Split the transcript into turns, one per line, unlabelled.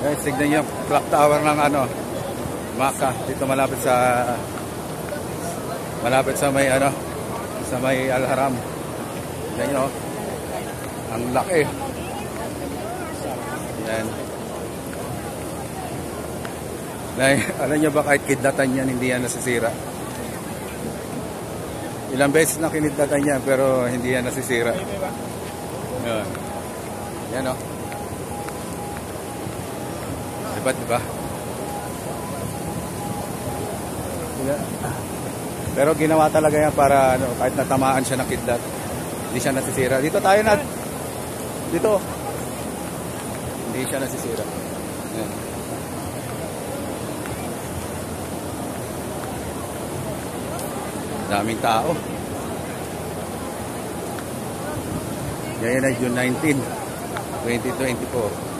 Guys, tignan nyo, clock tower ng ano, Maka. Dito malapit sa may ano, sa may Al-Haram. Tignan nyo, ang laki. Yan. Alam nyo ba, kahit kidlatan yan, hindi yan nasisira. Ilang beses na kinidlatan yan, pero hindi yan nasisira. Yan. Yan o. Diba? Pero ginawa talaga yan para ano, kahit natamaan siya ng kidlat, hindi siya nasisira. Dito tayo na. Dito. Hindi siya nasisira. Yan. Daming tao. Ngayon ay June 19, 2024.